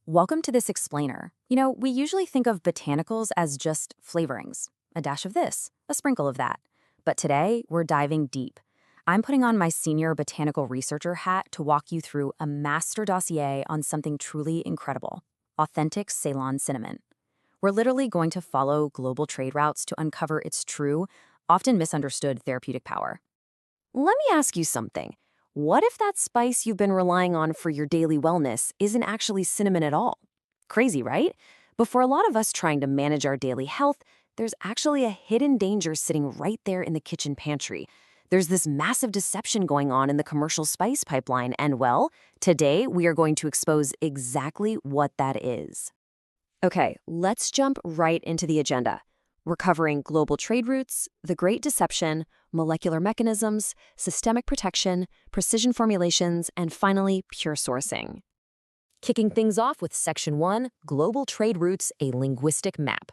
Welcome to this explainer. We usually think of botanicals as just flavorings, a dash of this, a sprinkle of that. But today, we're diving deep. I'm putting on my senior botanical researcher hat to walk you through a master dossier on something truly incredible: authentic Ceylon cinnamon. We're literally going to follow global trade routes to uncover its true, often misunderstood therapeutic power. Let me ask you something. What if that spice you've been relying on for your daily wellness isn't actually cinnamon at all? Crazy, right? But for a lot of us trying to manage our daily health, there's actually a hidden danger sitting right there in the kitchen pantry. There's this massive deception going on in the commercial spice pipeline, and well, today we are going to expose exactly what that is. Okay, let's jump right into the agenda. We're covering global trade routes, the Great Deception, molecular mechanisms, systemic protection, precision formulations, and finally, pure sourcing. Kicking things off with Section 1, Global Trade Routes, a Linguistic Map.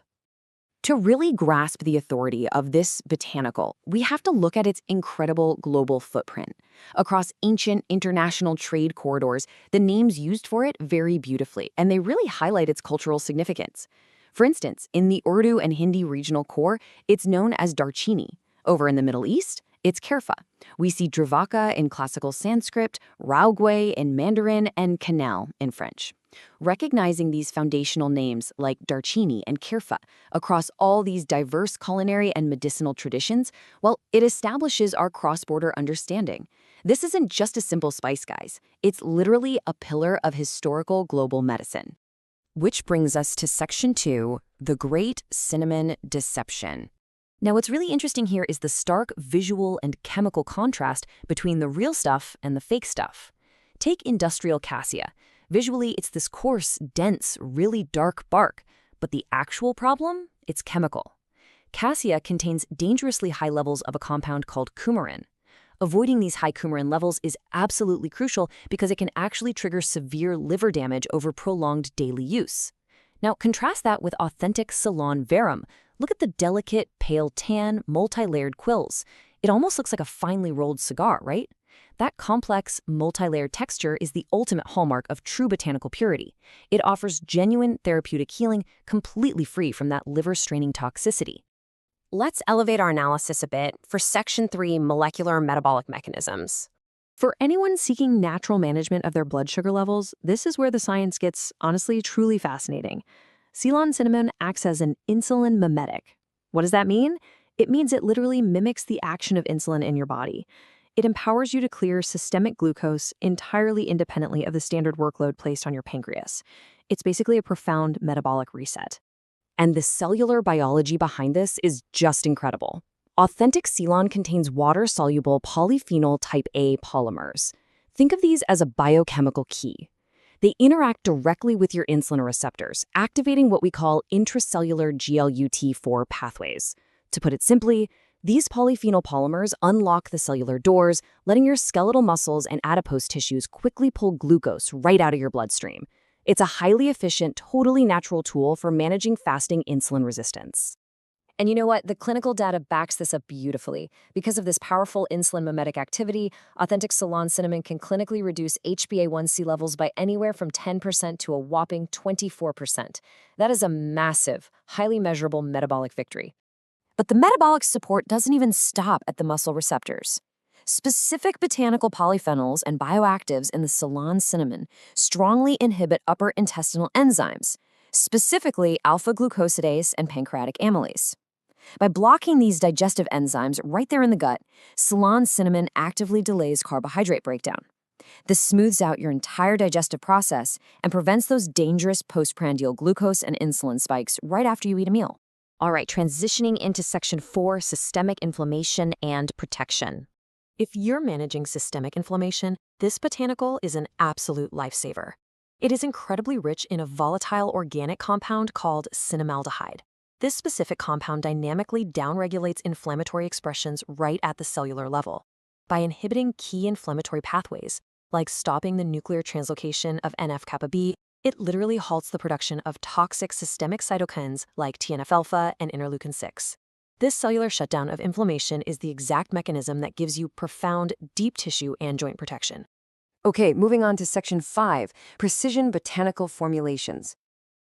To really grasp the authority of this botanical, we have to look at its incredible global footprint. Across ancient international trade corridors, the names used for it vary beautifully, and they really highlight its cultural significance. For instance, in the Urdu and Hindi regional core, it's known as darchini. Over in the Middle East, it's kerfa. We see dravaka in classical Sanskrit, raugway in Mandarin, and canal in French. Recognizing these foundational names like darchini and kerfa across all these diverse culinary and medicinal traditions, well, it establishes our cross-border understanding. This isn't just a simple spice, guys. It's literally a pillar of historical global medicine. Which brings us to Section 2, the Great Cinnamon Deception. Now, what's really interesting here is the stark visual and chemical contrast between the real stuff and the fake stuff. Take industrial cassia. Visually, it's this coarse, dense, really dark bark, but the actual problem? It's chemical. Cassia contains dangerously high levels of a compound called coumarin. Avoiding these high coumarin levels is absolutely crucial because it can actually trigger severe liver damage over prolonged daily use. Now, contrast that with authentic Ceylon verum. Look at the delicate, pale tan, multi-layered quills. It almost looks like a finely rolled cigar, right? That complex, multi-layered texture is the ultimate hallmark of true botanical purity. It offers genuine therapeutic healing, completely free from that liver-straining toxicity. Let's elevate our analysis a bit for Section 3, Molecular Metabolic Mechanisms. For anyone seeking natural management of their blood sugar levels, this is where the science gets, honestly, truly fascinating. Ceylon cinnamon acts as an insulin mimetic. What does that mean? It means it literally mimics the action of insulin in your body. It empowers you to clear systemic glucose entirely independently of the standard workload placed on your pancreas. It's basically a profound metabolic reset. And the cellular biology behind this is just incredible. Authentic Ceylon contains water-soluble polyphenol type A polymers. Think of these as a biochemical key. They interact directly with your insulin receptors, activating what we call intracellular GLUT4 pathways. To put it simply, these polyphenol polymers unlock the cellular doors, letting your skeletal muscles and adipose tissues quickly pull glucose right out of your bloodstream. It's a highly efficient, totally natural tool for managing fasting insulin resistance. And you know what? The clinical data backs this up beautifully. Because of this powerful insulin mimetic activity, authentic Ceylon cinnamon can clinically reduce HbA1c levels by anywhere from 10% to a whopping 24%. That is a massive, highly measurable metabolic victory. But the metabolic support doesn't even stop at the muscle receptors. Specific botanical polyphenols and bioactives in the Ceylon cinnamon strongly inhibit upper intestinal enzymes, specifically alpha-glucosidase and pancreatic amylase. By blocking these digestive enzymes right there in the gut, Ceylon cinnamon actively delays carbohydrate breakdown. This smooths out your entire digestive process and prevents those dangerous postprandial glucose and insulin spikes right after you eat a meal. All right, transitioning into Section 4, Systemic Inflammation and Protection. If you're managing systemic inflammation, this botanical is an absolute lifesaver. It is incredibly rich in a volatile organic compound called cinnamaldehyde. This specific compound dynamically downregulates inflammatory expressions right at the cellular level. By inhibiting key inflammatory pathways, like stopping the nuclear translocation of NF-kappa B, it literally halts the production of toxic systemic cytokines like TNF-alpha and interleukin-6. This cellular shutdown of inflammation is the exact mechanism that gives you profound, deep tissue and joint protection. Okay, moving on to section 5, precision botanical formulations.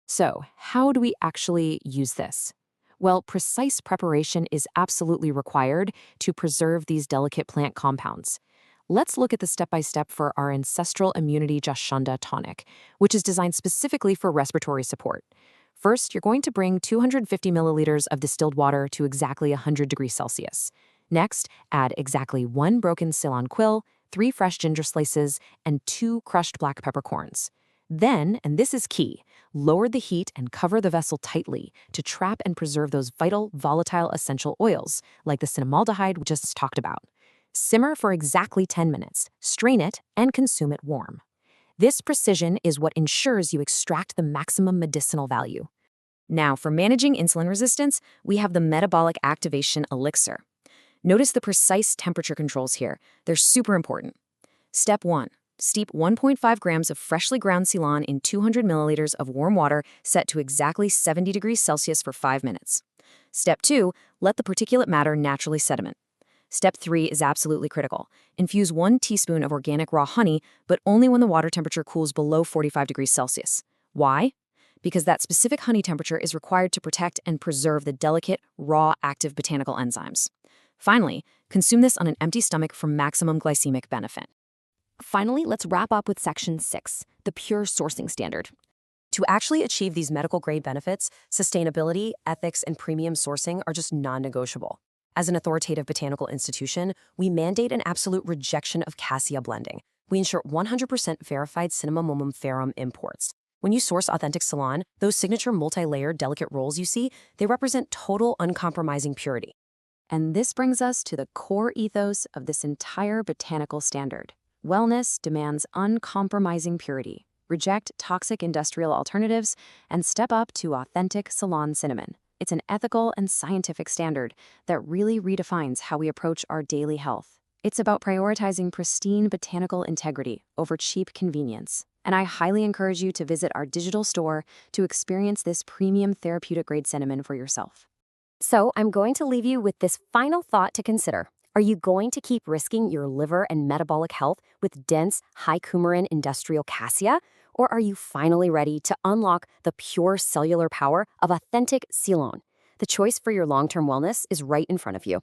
So, how do we actually use this? Well, precise preparation is absolutely required to preserve these delicate plant compounds. Let's look at the step-by-step for our ancestral immunity Jashunda tonic, which is designed specifically for respiratory support. First, you're going to bring 250 milliliters of distilled water to exactly 100 degrees Celsius. Next, add exactly 1 broken Ceylon quill, 3 fresh ginger slices, and 2 crushed black peppercorns. Then, and this is key, lower the heat and cover the vessel tightly to trap and preserve those vital, volatile essential oils, like the cinnamaldehyde we just talked about. Simmer for exactly 10 minutes, strain it, and consume it warm. This precision is what ensures you extract the maximum medicinal value. Now, for managing insulin resistance, we have the metabolic activation elixir. Notice the precise temperature controls here. They're super important. Step 1. Steep 1.5 grams of freshly ground Ceylon in 200 milliliters of warm water set to exactly 70 degrees Celsius for 5 minutes. Step 2. Let the particulate matter naturally sediment. Step 3 is absolutely critical. Infuse 1 teaspoon of organic raw honey, but only when the water temperature cools below 45 degrees Celsius. Why? Because that specific honey temperature is required to protect and preserve the delicate, raw, active botanical enzymes. Finally, consume this on an empty stomach for maximum glycemic benefit. Finally, let's wrap up with section 6, the pure sourcing standard. To actually achieve these medical-grade benefits, sustainability, ethics, and premium sourcing are just non-negotiable. As an authoritative botanical institution, we mandate an absolute rejection of Cassia blending. We ensure 100% verified Cinnamomum ferrum imports. When you source authentic Ceylon, those signature multi-layered delicate rolls you see, they represent total uncompromising purity. And this brings us to the core ethos of this entire botanical standard. Wellness demands uncompromising purity. Reject toxic industrial alternatives and step up to authentic Ceylon cinnamon. It's an ethical and scientific standard that really redefines how we approach our daily health. It's about prioritizing pristine botanical integrity over cheap convenience. And I highly encourage you to visit our digital store to experience this premium therapeutic-grade cinnamon for yourself. So I'm going to leave you with this final thought to consider. Are you going to keep risking your liver and metabolic health with dense, high coumarin industrial cassia? Or are you finally ready to unlock the pure cellular power of authentic Ceylon? The choice for your long-term wellness is right in front of you.